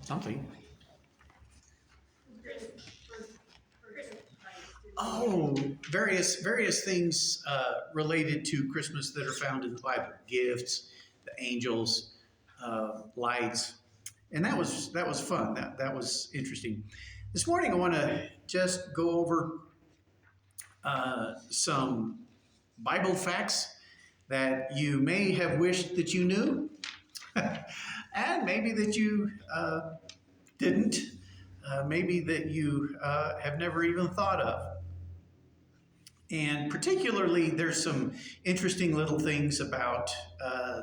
Something. Oh, various things related to Christmas that are found in the Bible: gifts, the angels, lights, and that was fun. That was interesting. This morning, I want to just go over some Bible facts that you may have wished that you knew, and maybe that you didn't. Maybe that you have never even thought of. And particularly, there's some interesting little things about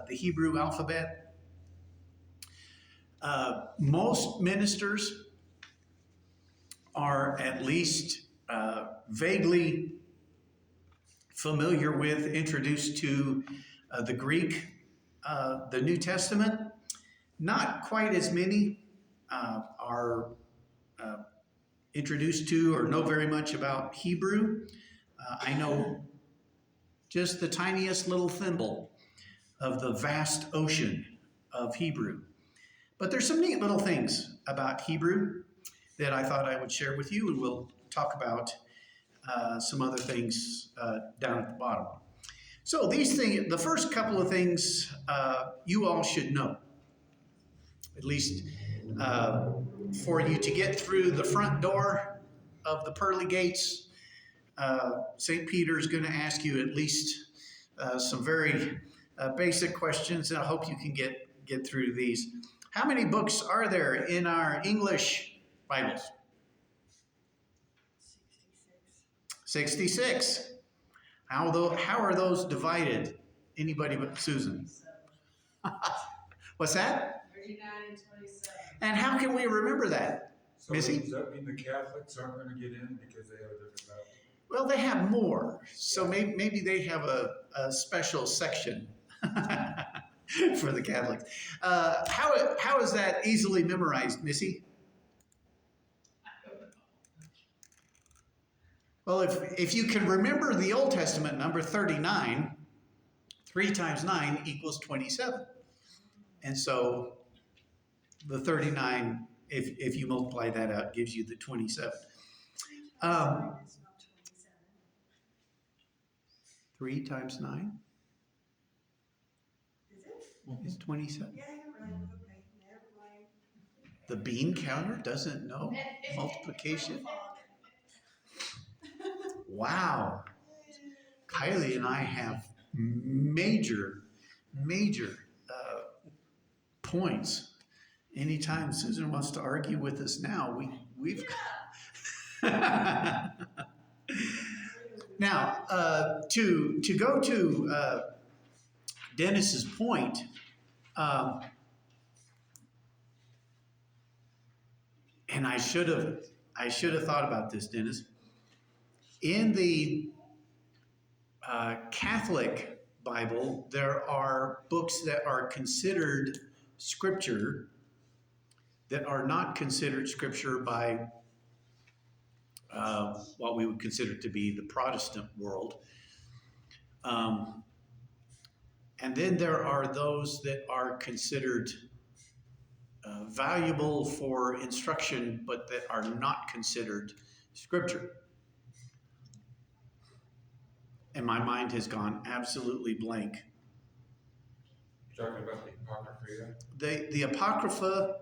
the Hebrew alphabet. Most ministers are at least vaguely familiar with, introduced to the Greek, the New Testament. Not quite as many are uh, introduced to or know very much about Hebrew. I know just the tiniest little thimble of the vast ocean of Hebrew. But there's some neat little things about Hebrew that I thought I would share with you, and we'll talk about some other things down at the bottom. So these things, the first couple of things you all should know, at least for you to get through the front door of the pearly gates. St. Peter is going to ask you at least some very basic questions, and I hope you can get through these. How many books are there in our English Bibles? 66. How are those divided? Anybody but Susan? What's that? 39 and 27. And how can we remember that? So Missy? does that mean the Catholics aren't going to get in because they have a different Bible? Well, they have more, so maybe they have a special section for the Catholics. How is that easily memorized, Missy? Well, if you can remember the Old Testament number 39, 3 times 9 equals 27. And so the 39, if you multiply that out, gives you the 27. 3 times 9 is 27. Yeah, you're right. Okay, never mind. The bean counter doesn't know multiplication. Wow. Kylie and I have major points. Anytime Susan wants to argue with us now, we've now to go to Dennis's point. And I should have thought about this, Dennis. In the Catholic Bible, there are books that are considered scripture that are not considered scripture by what we would consider to be the Protestant world. And then there are those that are considered valuable for instruction, but that are not considered scripture. And my mind has gone absolutely blank. You're talking about the Apocrypha? The Apocrypha,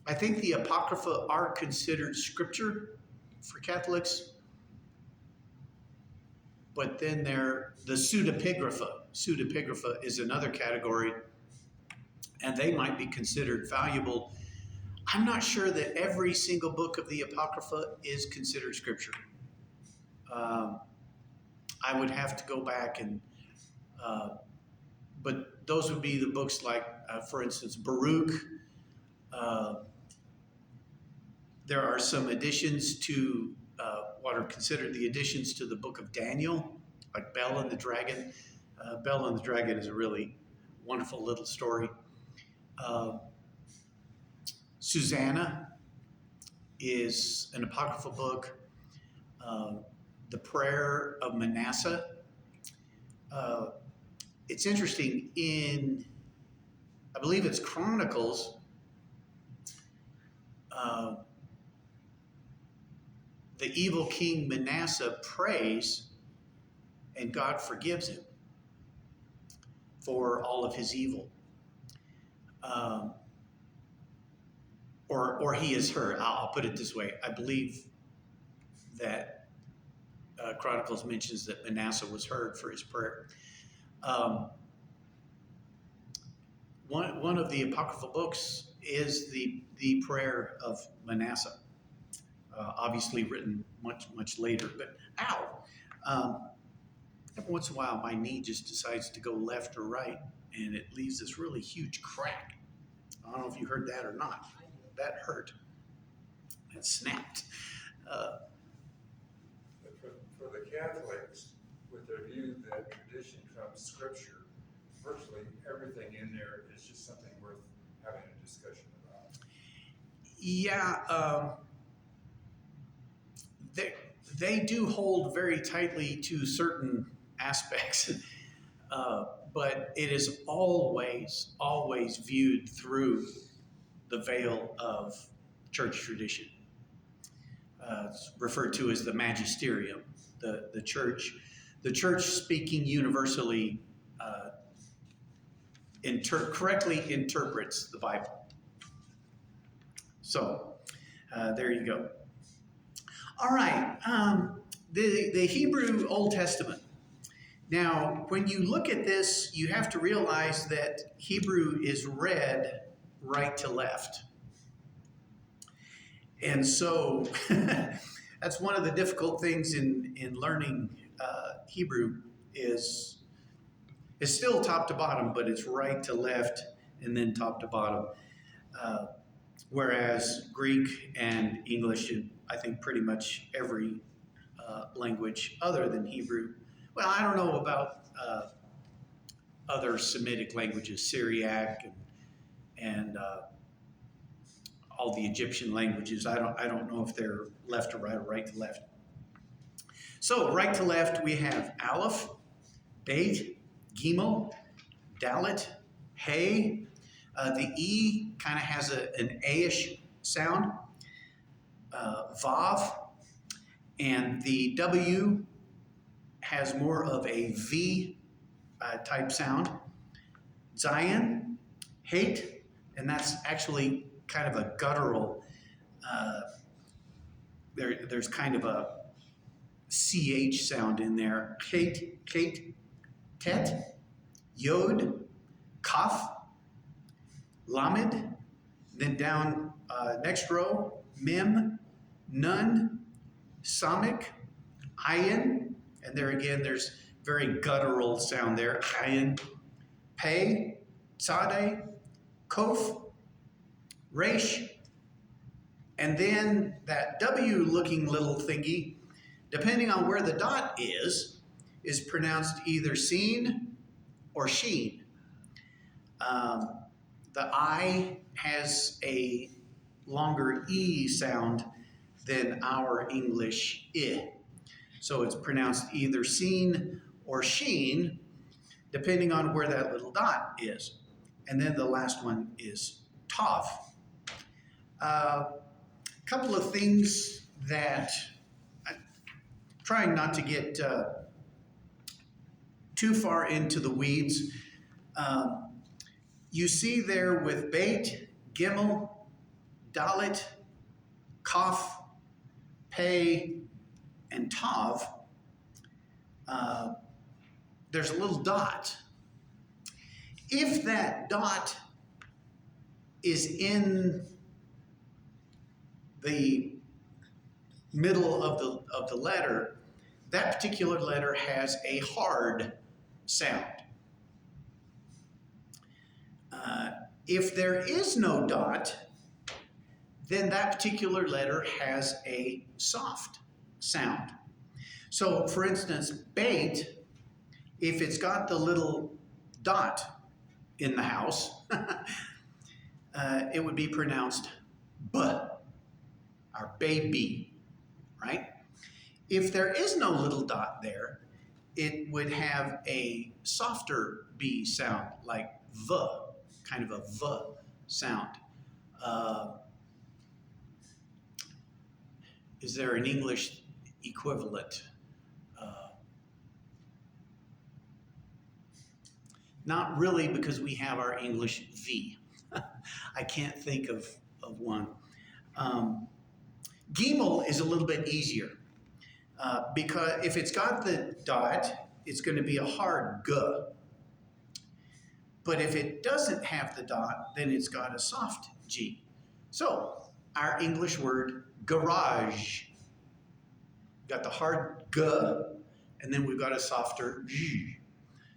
I think the Apocrypha are considered scripture for Catholics, but then the pseudepigrapha. Pseudepigrapha is another category, and they might be considered valuable. I'm not sure that every single book of the Apocrypha is considered scripture. I would have to go back and, but those would be the books like, for instance, Baruch. There are some additions to what are considered the additions to the book of Daniel, like Bel and the Dragon. Bel and the Dragon is a really wonderful little story. Susanna is an apocryphal book. The Prayer of Manasseh. It's interesting, I believe it's Chronicles, uh, the evil king Manasseh prays and God forgives him for all of his evil. Um, or he is heard. I'll put it this way. I believe that Chronicles mentions that Manasseh was heard for his prayer. Um, one of the apocryphal books is the prayer of Manasseh, obviously written much later. But every once in a while my knee just decides to go left or right, and it leaves this really huge crack. I don't know if you heard that or not. That hurt. It snapped. For the Catholics, with their view that tradition trumps scripture, virtually everything in there is just something worth having a discussion about. Yeah, they do hold very tightly to certain aspects, but it is always viewed through the veil of church tradition. It's referred to as the magisterium, the church speaking universally correctly interprets the Bible. So there you go. All right, the Hebrew Old Testament. Now, when you look at this, you have to realize that Hebrew is read right to left. And so that's one of the difficult things in learning Hebrew is still top to bottom, but it's right to left and then top to bottom. Whereas Greek and English, and I think pretty much every language other than Hebrew, well, I don't know about other Semitic languages, Syriac and all the Egyptian languages. I don't know if they're left to right or right to left. So right to left, we have Aleph, Beit, Gimel, Dalet, Hey. The E kind of has an A-ish sound. Vav. And the W has more of a V type sound. Zion, Hate, and that's actually kind of a guttural. There's kind of a CH sound in there. Hate, Tet, Yod, Kaf, Lamed, then down next row, Mem, Nun, Samik, Ayin, and there again, there's very guttural sound there. Ayin, Pei, Tzadeh, Kof, Resh, and then that W-looking little thingy, depending on where the dot is pronounced either seen or sheen. The I has a longer E sound than our English I. So it's pronounced either seen or sheen, depending on where that little dot is. And then the last one is Tav. A couple of things that I'm trying not to get too far into the weeds. You see there with Beit, Gimel, Dalet, Kaf, Pei, and Tav, there's a little dot. If that dot is in the middle of the letter, that particular letter has a hard sound. If there is no dot, then that particular letter has a soft sound. So, for instance, Beit, if it's got the little dot in the house, it would be pronounced B, or baby, right? If there is no little dot there, it would have a softer B sound, like V, kind of a V sound. Is there an English equivalent? Not really, because we have our English V. I can't think of one. Gimel is a little bit easier because if it's got the dot, it's going to be a hard G. But if it doesn't have the dot, then it's got a soft G. So our English word garage got the hard G, and then we've got a softer G.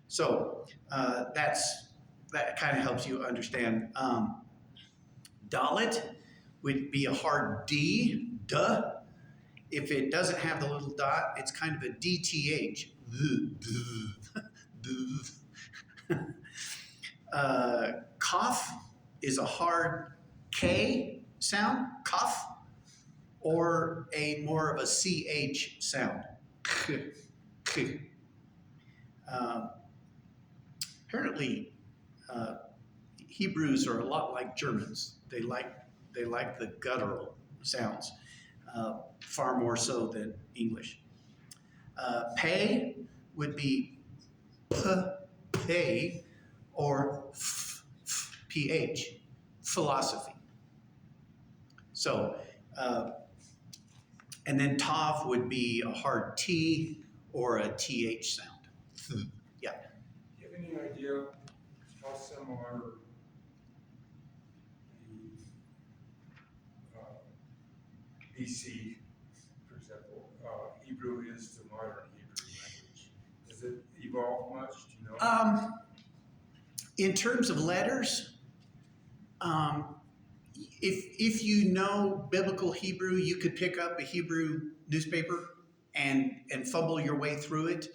So that kind of helps you understand. Dalet would be a hard D, duh. If it doesn't have the little dot, it's kind of a DTH. Cough is a hard K sound, cough, or a more of a CH sound. Apparently, Hebrews are a lot like Germans. They like the guttural sounds far more so than English. Pay would be pay or ph, philosophy. So, and then tav would be a hard T or a TH sound. Yeah. Do you have any idea how similar the BC, for example, Hebrew is to modern Hebrew language? Does it evolve much? Do you know? In terms of letters, if you know biblical Hebrew, you could pick up a Hebrew newspaper and fumble your way through it.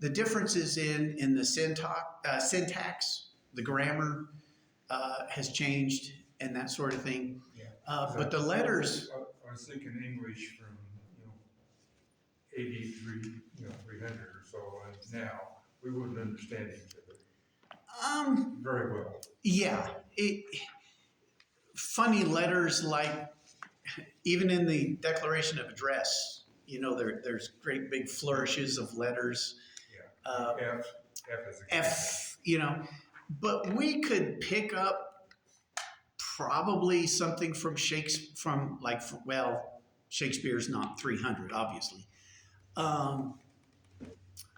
The differences in the syntax, the grammar has changed, and that sort of thing. Yeah. But the letters. I was thinking English from 83, 300 or so, and now we wouldn't understand each other very well. Yeah. Funny letters like, even in the Declaration of Address, there's great big flourishes of letters. Yeah. F is a F, but we could pick up probably something from Shakespeare's not 300, obviously. I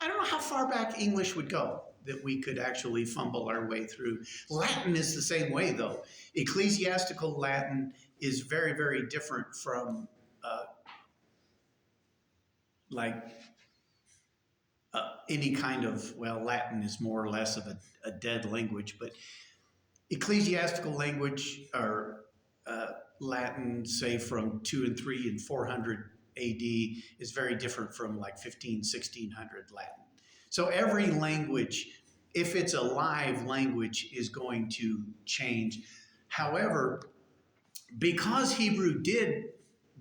don't know how far back English would go that we could actually fumble our way through. Latin is the same way, though. Ecclesiastical Latin is very, very different from any kind of, Latin is more or less of a dead language, but ecclesiastical language or Latin, say from 2 and 3 and 400 AD, is very different from like 1600 Latin. So every language, if it's a live language, is going to change. However, because Hebrew did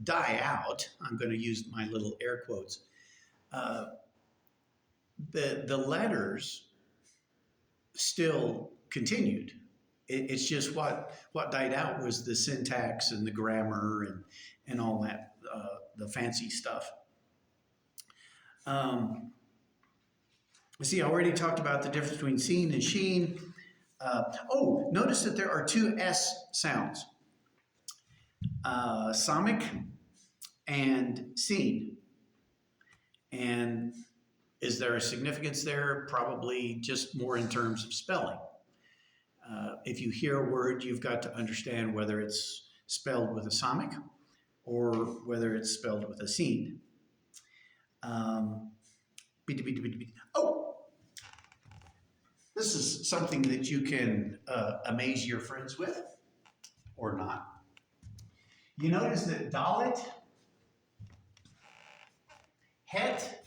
die out, I'm going to use my little air quotes, the letters still continued. It's just what died out was the syntax and the grammar and all that, the fancy stuff. See, I already talked about the difference between seen and sheen. Notice that there are two S sounds, samic and seen. And is there a significance there? Probably just more in terms of spelling. If you hear a word, you've got to understand whether it's spelled with a samic or whether it's spelled with a seen. This is something that you can amaze your friends with, or not. You notice that Dalet, Het,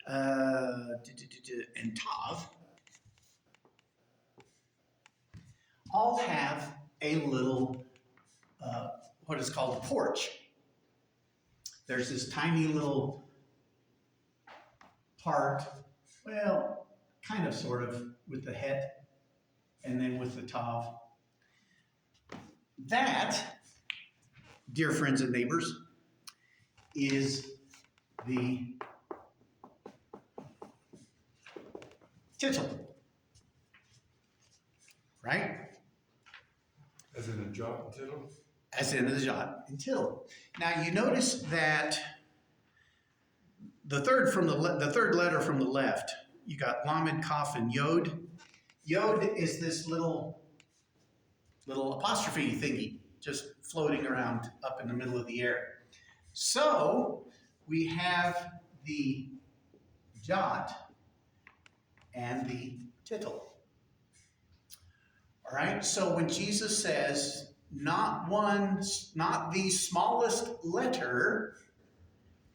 and Tav all have a little, what is called a porch. There's this tiny little part, kind of sort of, with the Het and then with the Tav. That dear friends and neighbors, is the tittle. Right? As in a jot and tittle? As in the jot and tittle. Now you notice that the third letter from the left, you got Lamed, Kaf, and Yod. Yod is this little apostrophe thingy just floating around up in the middle of the air. So we have the jot and the tittle. All right, so when Jesus says, not the smallest letter,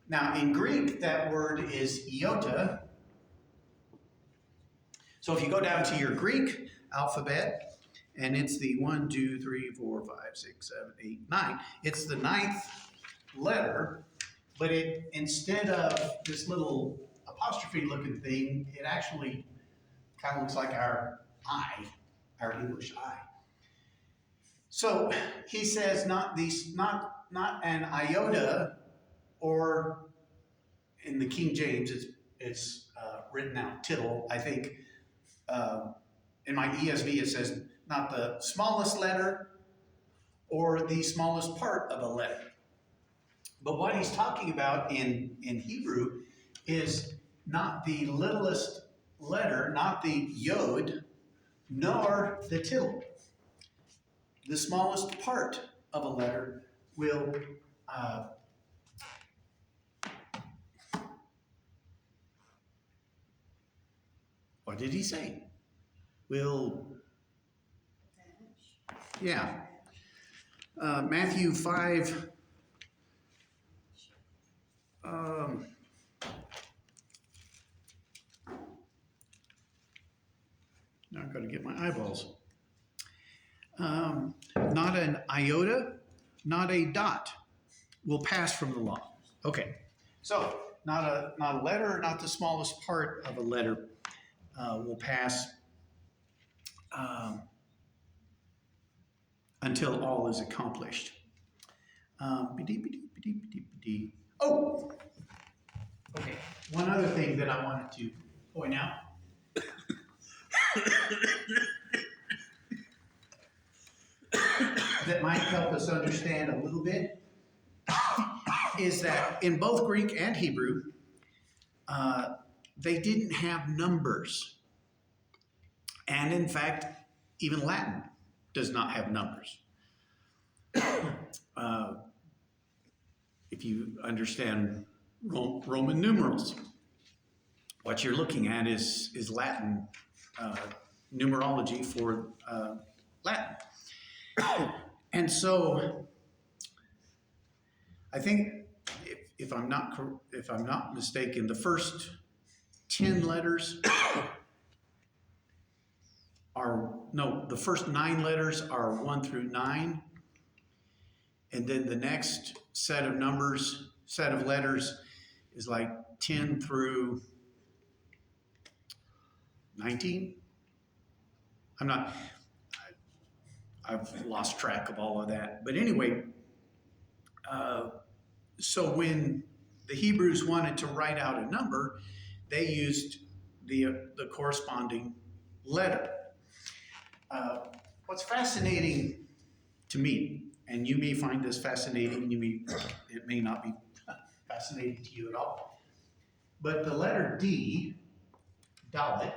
now in Greek that word is iota. So if you go down to your Greek alphabet, and it's the 1, 2, 3, 4, 5, 6, 7, 8, 9, it's the 9th letter, but it, instead of this little apostrophe looking thing, it actually kind of looks like our I, our English I. So he says not an iota, or in the King James it's written out tittle. I think in my ESV it says not the smallest letter or the smallest part of a letter. But what he's talking about in Hebrew is not the littlest letter, not the yod, nor the tittle. The smallest part of a letter will what did he say? Will, yeah. Matthew 5, now I've got to get my eyeballs. Not an iota, not a dot will pass from the law. Okay, so not a letter, not the smallest part of a letter will pass until all is accomplished. Oh, okay. One other thing that I wanted to point out. That might help us understand a little bit is that in both Greek and Hebrew, they didn't have numbers. And in fact, even Latin does not have numbers. If you understand Roman numerals, what you're looking at is Latin numerology for Latin. And so, I think if I'm not mistaken, the first 10 letters the first 9 letters are 1 through 9, and then the next set of letters is like 10 through 19. I've lost track of all of that. But anyway, so when the Hebrews wanted to write out a number, they used the corresponding letter. What's fascinating to me, and you may find this fascinating, it may not be fascinating to you at all, but the letter D, Dalet,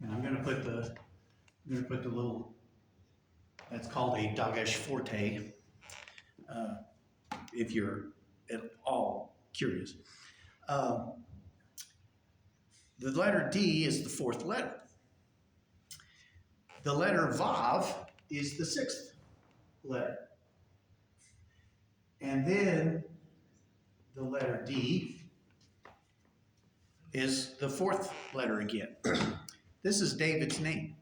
and I'm going to put the little, that's called a Dagesh Forte, if you're at all curious. The letter D is the 4th letter. The letter Vav is the 6th letter. And then the letter D is the 4th letter again. This is David's name,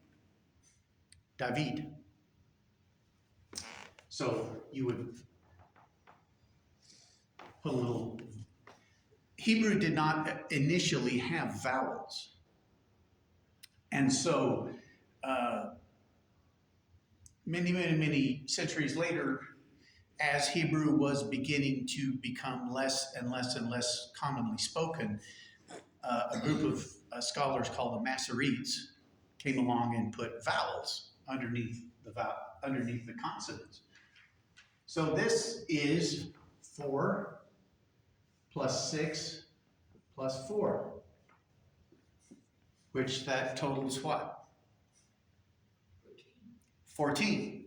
David. So you would put a little. Hebrew did not initially have vowels. And so many centuries later, as Hebrew was beginning to become less and less and less commonly spoken, a group of scholars called the Masoretes came along and put vowels underneath the consonants. So this is 4 plus 6 plus 4, which that totals what? 14.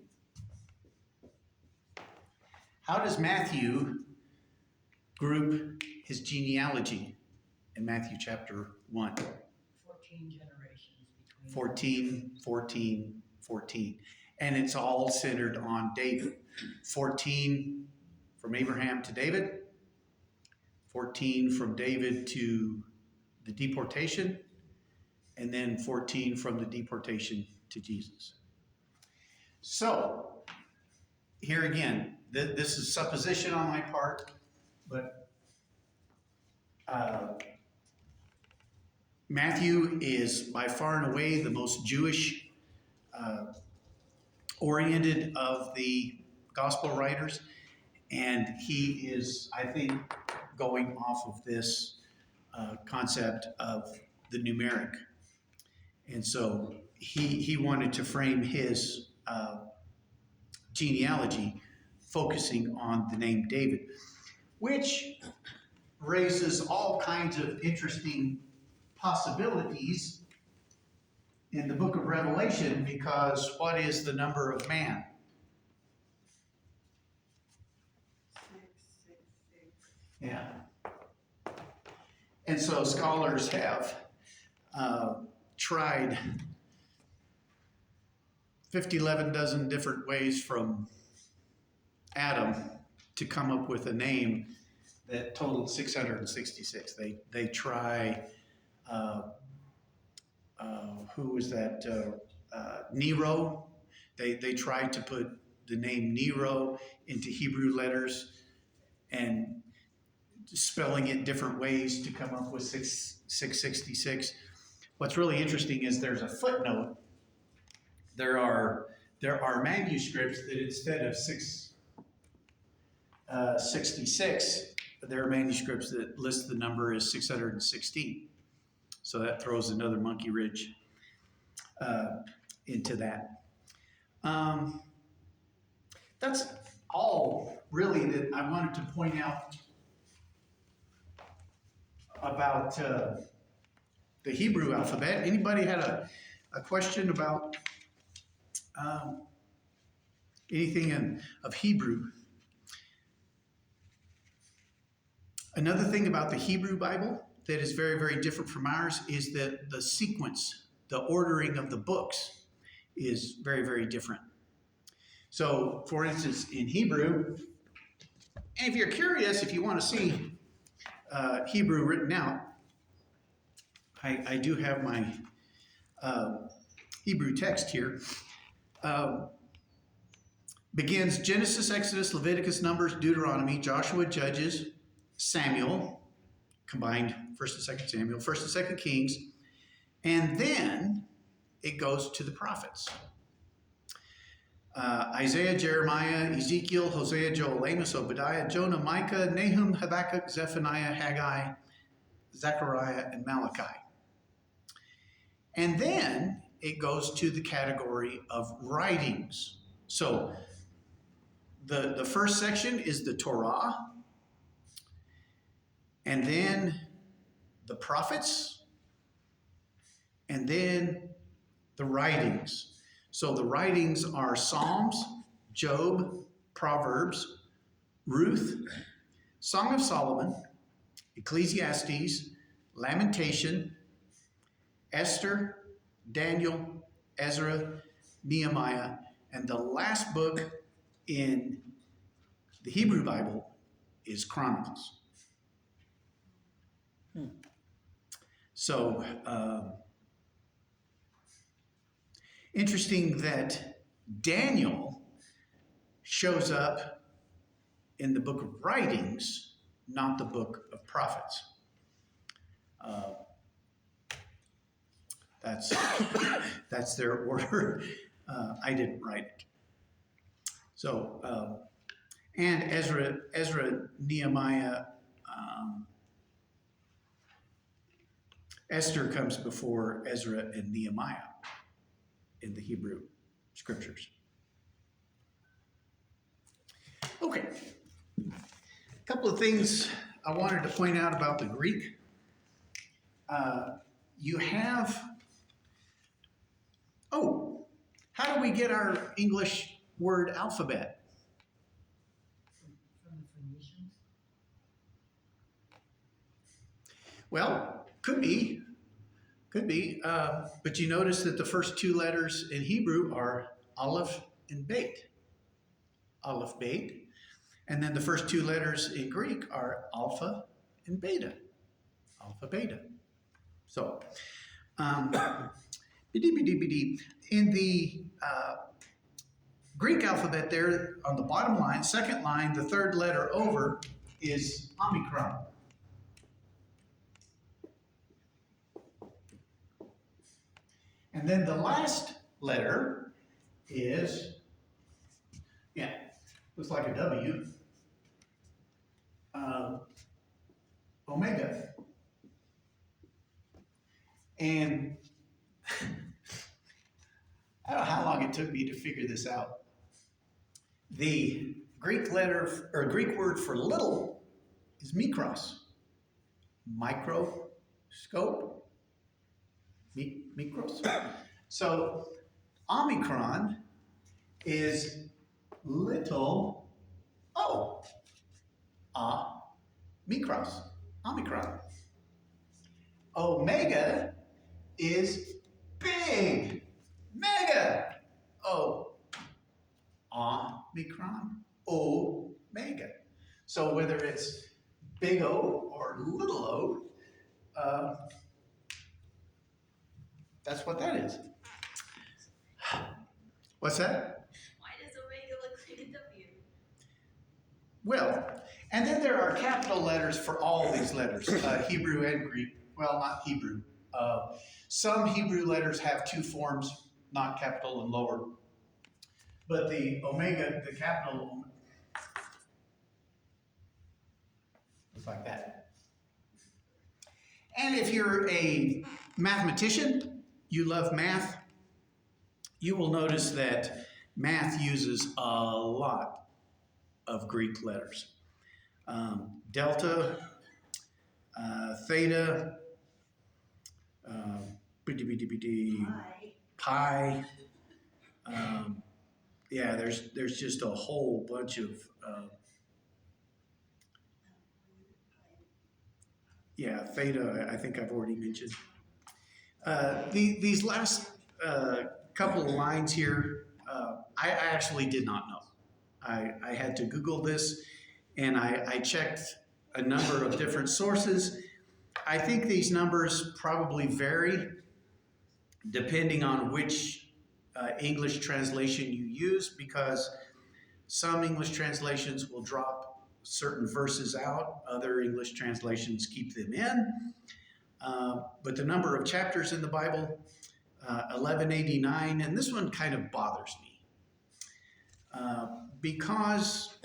How does Matthew group his genealogy in Matthew chapter 1? 14 generations between 14, 14, 14. And it's all centered on David. 14 from Abraham to David, 14 from David to the deportation, and then 14 from the deportation to Jesus. So, here again, this is supposition on my part, but Matthew is by far and away the most Jewish oriented of the gospel writers, and he is, I think, going off of this concept of the numeric. And so he wanted to frame his genealogy focusing on the name David, which raises all kinds of interesting possibilities in the book of Revelation, because what is the number of man? 666. Yeah. And so scholars have tried 11 dozen different ways from Adam to come up with a name that totaled 666. They try, who was that? Nero. They tried to put the name Nero into Hebrew letters and spelling it different ways to come up with 666. What's really interesting is there's a footnote. There are manuscripts that instead of 666, there are manuscripts that list the number as 616. So that throws another monkey wrench into that. That's all really that I wanted to point out about the Hebrew alphabet. Anybody had a question about anything of Hebrew? Another thing about the Hebrew Bible that is very, very different from ours is that the sequence, the ordering of the books is very, very different. So, for instance, in Hebrew, and if you're curious, if you want to see Hebrew written out, I do have my Hebrew text here. Begins Genesis, Exodus, Leviticus, Numbers, Deuteronomy, Joshua, Judges, Samuel, combined 1st and 2nd Samuel, 1st and 2nd Kings, and then it goes to the prophets. Isaiah, Jeremiah, Ezekiel, Hosea, Joel, Amos, Obadiah, Jonah, Micah, Nahum, Habakkuk, Zephaniah, Haggai, Zechariah, and Malachi. And then it goes to the category of writings. So the first section is the Torah, and then the prophets, and then the writings. So the writings are Psalms, Job, Proverbs, Ruth, Song of Solomon, Ecclesiastes, Lamentation, Esther, Daniel, Ezra, Nehemiah, and the last book in the Hebrew Bible is Chronicles. So, interesting that Daniel shows up in the book of writings, not the book of prophets. That's their order. I didn't write it. So, And Ezra, Nehemiah, Esther comes before Ezra and Nehemiah in the Hebrew scriptures. Okay, a couple of things I wanted to point out about the Greek. You have, how do we get our English word alphabet? From the Phoenicians? Well, could be, but you notice that the first two letters in Hebrew are Aleph and Beit. Aleph, Beit. And then the first two letters in Greek are Alpha and Beta. Alpha, Beta. So, in the Greek alphabet there on the bottom line, second line, the third letter over is Omicron. And then the last letter is, looks like a W, Omega. And I don't know how long it took me to figure this out. The Greek letter or Greek word for little is mikros. Microscope. Mikros. So Omicron is little o. Mikros. Omicron. Omega is big. Mega. O. Omicron. Omega. So whether it's big O or little o, that's what that is. What's that? Why does Omega look like a W? Well, and then there are capital letters for all these letters, Hebrew and Greek. Well, not Hebrew. Some Hebrew letters have two forms, not capital and lower. But the Omega, the capital, looks like that. And if you're a mathematician, you love math, you will notice that math uses a lot of Greek letters. Delta, theta, pi. Yeah, there's just a whole bunch of theta. I think I've already mentioned. These last couple of lines here, I actually did not know. I had to Google this, and I checked a number of different sources. I think these numbers probably vary depending on which English translation you use, because some English translations will drop certain verses out, other English translations keep them in. But the number of chapters in the Bible, 1189, and this one kind of bothers me. Because,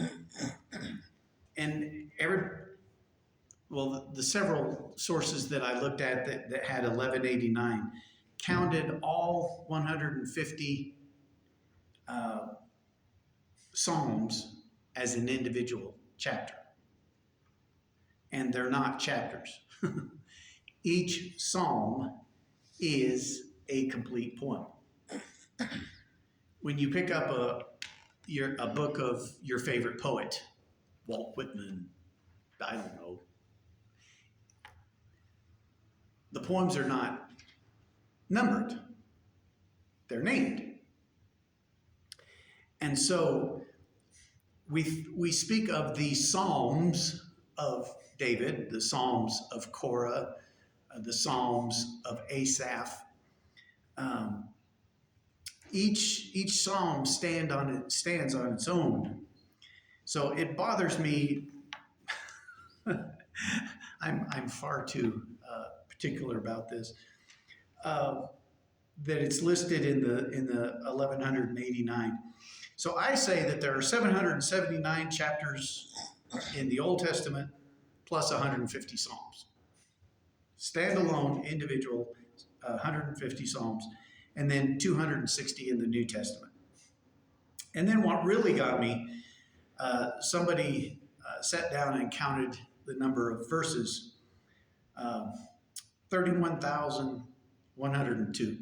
the several sources that I looked at that had 1189 counted all 150 Psalms as an individual chapter. And they're not chapters. Each Psalm is a complete poem. When you pick up a book of your favorite poet, Walt Whitman, I don't know, the poems are not numbered. They're named. And so we speak of the Psalms of David, the Psalms of Korah, the Psalms of Asaph. Each psalm stands on its own. So it bothers me. I'm far too particular about this. that it's listed in the 1189. So I say that there are 779 chapters in the Old Testament plus 150 Psalms. Standalone, individual, 150 Psalms, and then 260 in the New Testament. And then what really got me, somebody sat down and counted the number of verses, 31,102.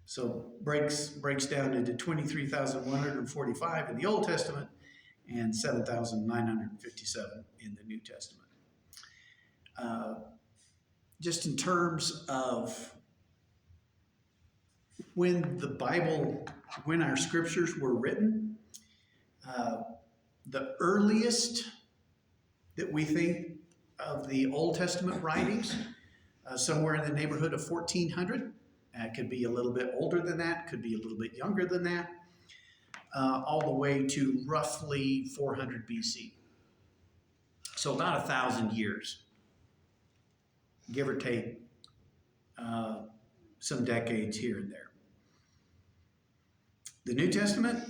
So breaks down into 23,145 in the Old Testament and 7,957 in the New Testament. Just in terms of when our scriptures were written, the earliest that we think of the Old Testament writings, somewhere in the neighborhood of 1400. It could be a little bit older than that, could be a little bit younger than that, all the way to roughly 400 BC. So about 1,000 years, give or take some decades here and there. The New Testament,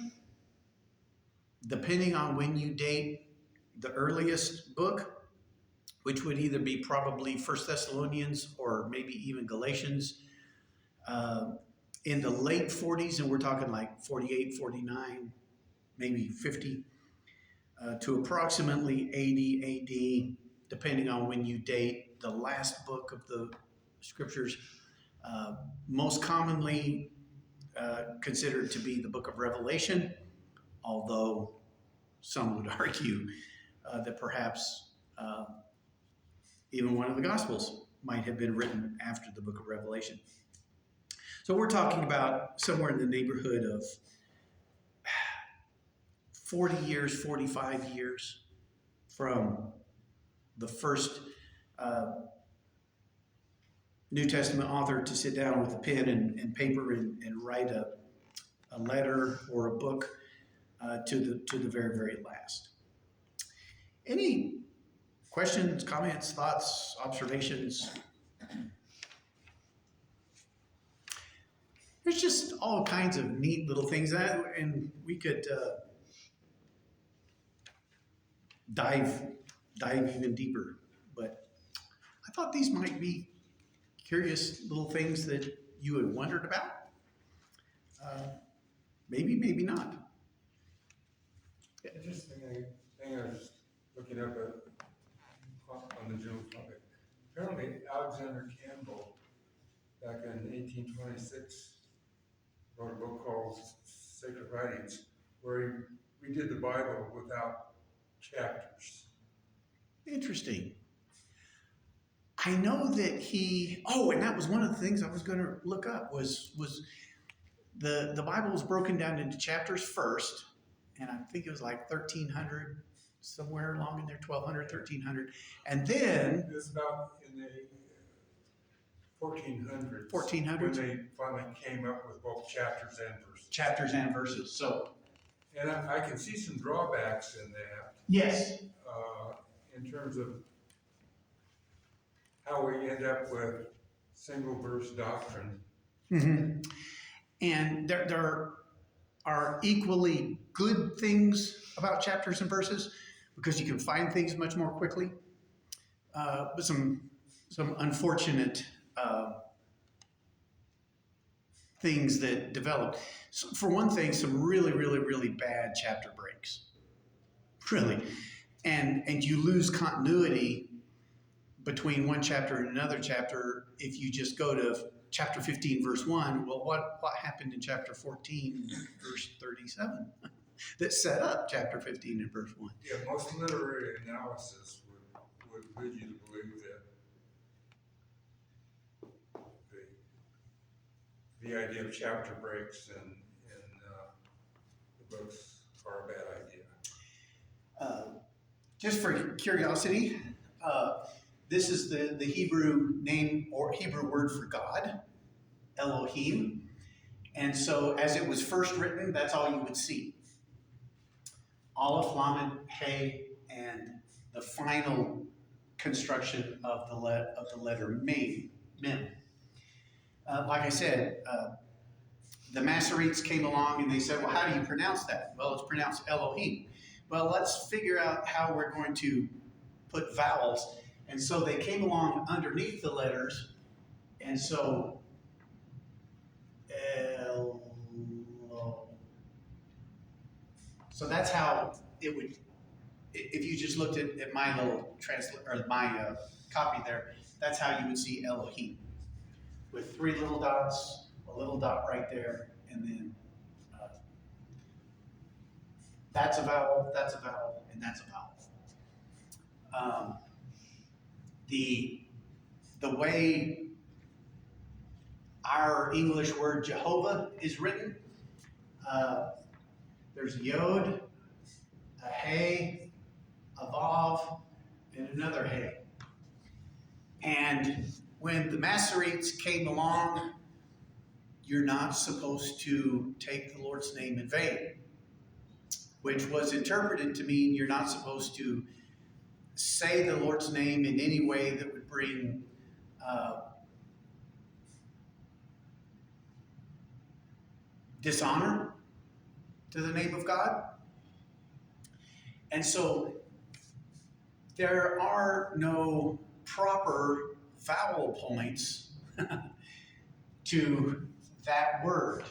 depending on when you date the earliest book, which would either be probably 1 Thessalonians or maybe even Galatians, in the late 40s, and we're talking like 48, 49, maybe 50, to approximately 80 AD, depending on when you date the last book of the scriptures, most commonly considered to be the book of Revelation, although some would argue that perhaps even one of the Gospels might have been written after the book of Revelation. So we're talking about somewhere in the neighborhood of 40 years, 45 years from the first New Testament author to sit down with a pen and paper and write a letter or a book to the very, very last. Any questions, comments, thoughts, observations? There's just all kinds of neat little things and we could dive even deeper. But I thought these might be curious little things that you had wondered about. Maybe not. Interesting thing I was looking up on the general topic. Apparently, Alexander Campbell, back in 1826, wrote a book called Sacred Writings, where he redid the Bible without chapters. Interesting. I know that and that was one of the things I was going to look up was the Bible was broken down into chapters first, and I think it was like 1,300, somewhere along in there, 1,200, 1,300. And then... It was about in the 1400s. 1400s? When they finally came up with both chapters and verses. Chapters and verses, so... And I can see some drawbacks in that. Yes. In terms of how we end up with single verse doctrine. Mm-hmm. And there are equally good things about chapters and verses because you can find things much more quickly. But some unfortunate things that develop. So for one thing, some really, really, really bad chapter breaks. Really. And you lose continuity between one chapter and another chapter if you just go to chapter 15, verse 1. Well, what happened in chapter 14, verse 37 that set up chapter 15 and verse 1? Yeah, most literary analysis would lead you to believe that the idea of chapter breaks in the books are a bad idea. Just for curiosity, this is the Hebrew name or Hebrew word for God, Elohim. And so as it was first written, that's all you would see. Aleph, Lamed, He, and the final construction of the letter Mem. Like I said, the Masoretes came along and they said, well, how do you pronounce that? Well, it's pronounced Elohim. Well, let's figure out how we're going to put vowels. And so they came along underneath the letters. And so, so that's how it would, if you just looked at my little or my copy there, that's how you would see Elohim. With 3 little dots, a little dot right there, and then that's a vowel, and that's a vowel. The way our English word Jehovah is written, there's a yod, a hey, a vav, and another hey. And when the Masoretes came along, you're not supposed to take the Lord's name in vain, which was interpreted to mean you're not supposed to say the Lord's name in any way that would bring dishonor to the name of God. And so there are no proper vowel points to that word.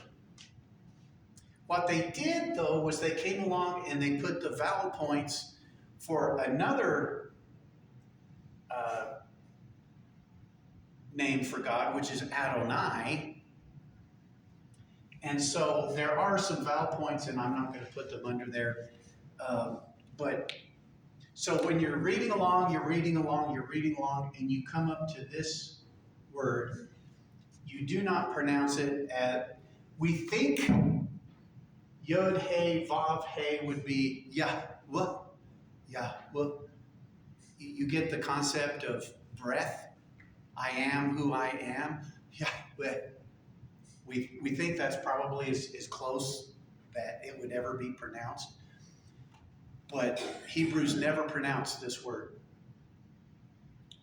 What they did, though, was they came along and they put the vowel points for another name for God, which is Adonai. And so there are some vowel points, and I'm not going to put them under there. But so when you're reading along, and you come up to this word, you do not pronounce it as, we think Yod Hey Vav Hey would be Yahweh. Yahweh. You get the concept of breath. I am who I am. Yahweh. We think that's probably as close that it would ever be pronounced. But Hebrews never pronounced this word.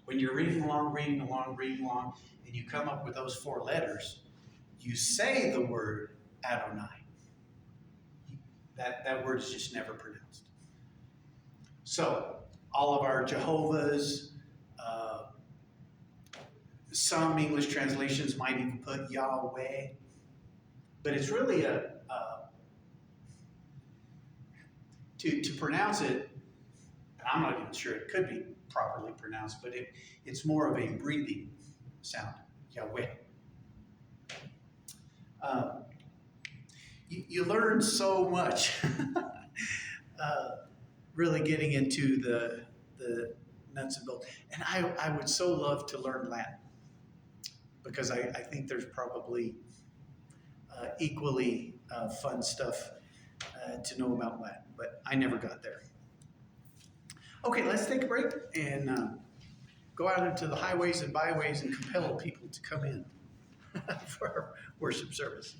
When you're reading along, and you come up with those 4 letters, you say the word Adonai. That word is just never pronounced. So, all of our Jehovah's, some English translations might even put Yahweh, but it's really to pronounce it, and I'm not even sure it could be properly pronounced, but it's more of a breathing sound, Yahweh. You learn so much really getting into the nuts and bolts. And I would so love to learn Latin, because I think there's probably equally fun stuff to know about Latin, but I never got there. Okay, let's take a break and go out into the highways and byways and compel people to come in for our worship service.